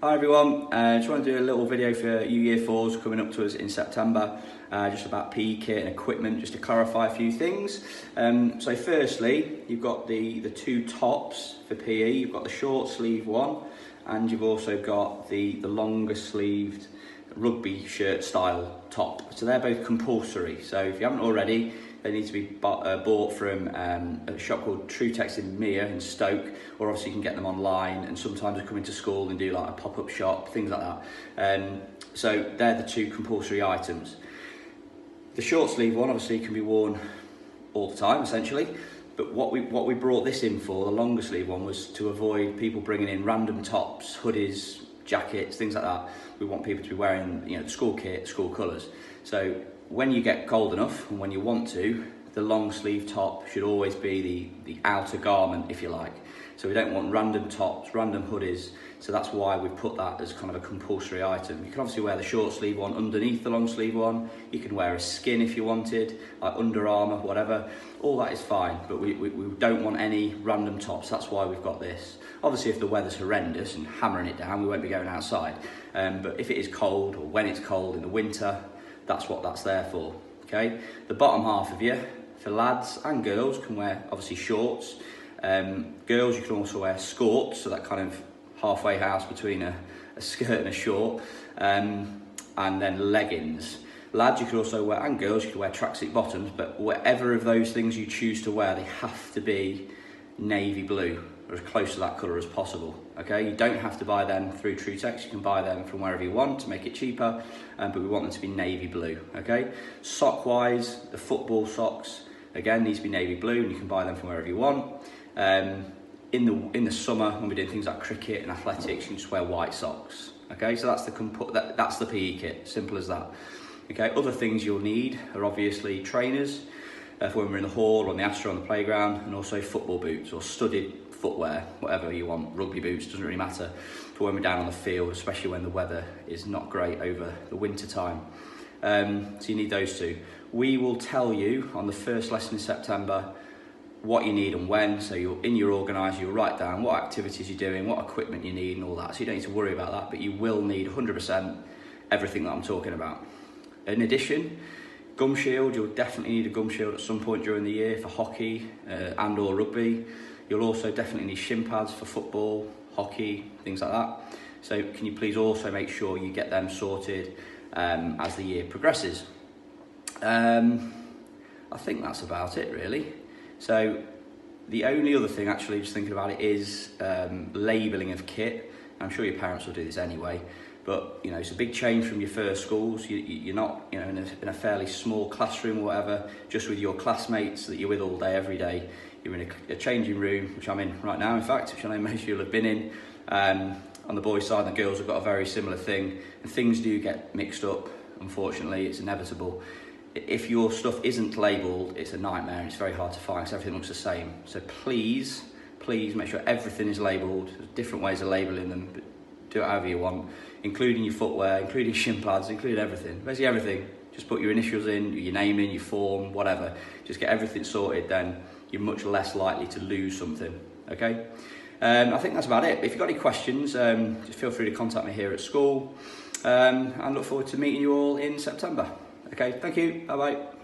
Hi everyone, just want to do a little video for you Year 4s coming up to us in September, just about PE kit and equipment, just to clarify a few things. So firstly, you've got the two tops for PE. You've got the short sleeve one, and you've also got the longer sleeved rugby shirt style top. So they're both compulsory, so if you haven't already, they need to be bought from a shop called Trutex in Mere in Stoke, or obviously you can get them online, and sometimes they come into school and do like a pop-up shop, things like that. So they're the two compulsory items. The short sleeve one obviously can be worn all the time essentially, but what we brought this in for, the longer sleeve one, was to avoid people bringing in random tops, hoodies, jackets, things like that. We want people to be wearing, the school kit, school colours. So when you get cold enough and when you want to, the long sleeve top should always be the outer garment, if you like. So we don't want random tops, random hoodies. So that's why we put that as kind of a compulsory item. You can obviously wear the short sleeve one underneath the long sleeve one. You can wear a skin if you wanted, like Under Armour, whatever. All that is fine, but we don't want any random tops. That's why we've got this. Obviously, if the weather's horrendous and hammering it down, we won't be going outside. But if it is cold, or when it's cold in the winter, that's what that's there for, okay? The bottom half of you, for lads and girls, can wear obviously shorts. Girls, you can also wear skirts, so that kind of halfway house between a skirt and a short, and then leggings. Lads, you could also wear, and girls, you could wear tracksuit bottoms, but whatever of those things you choose to wear, they have to be navy blue, or as close to that colour as possible, okay? You don't have to buy them through Trutex, you can buy them from wherever you want to make it cheaper, but we want them to be navy blue, okay? Sock-wise, the football socks, again, need to be navy blue, and you can buy them from wherever you want. In the summer, when we're doing things like cricket and athletics, you can just wear white socks, okay? So that's the PE kit, simple as that. Okay, other things you'll need are obviously trainers, for when we're in the hall or on the Astra on the playground, and also football boots or studded footwear, whatever you want. Rugby boots, doesn't really matter, for when we're down on the field, especially when the weather is not great over the winter time. So you need those two. We will tell you on the first lesson in September what you need and when, so in your organiser, you'll write down what activities you're doing, what equipment you need and all that, so you don't need to worry about that, but you will need 100% everything that I'm talking about. In addition, gum shield, you'll definitely need a gum shield at some point during the year for hockey and or rugby. You'll also definitely need shin pads for football, hockey, things like that. So can you please also make sure you get them sorted as the year progresses. I think that's about it really. So the only other thing, actually, just thinking about it, is labelling of kit. I'm sure your parents will do this anyway, but it's a big change from your first schools. You're not in a fairly small classroom or whatever, just with your classmates that you're with all day, every day. You're in a changing room, which I'm in right now, in fact, which I know most of you will have been in. On the boys' side, the girls have got a very similar thing, and things do get mixed up, unfortunately, it's inevitable. If your stuff isn't labelled, it's a nightmare and it's very hard to find because everything looks the same. So please make sure everything is labelled. There's different ways of labelling them, but do it however you want, including your footwear, including shin pads, including everything, basically everything. Just put your initials in, your name in, your form, whatever. Just get everything sorted, then you're much less likely to lose something, okay? I think that's about it. If you've got any questions, just feel free to contact me here at school, and look forward to meeting you all in September. Okay, thank you, bye-bye.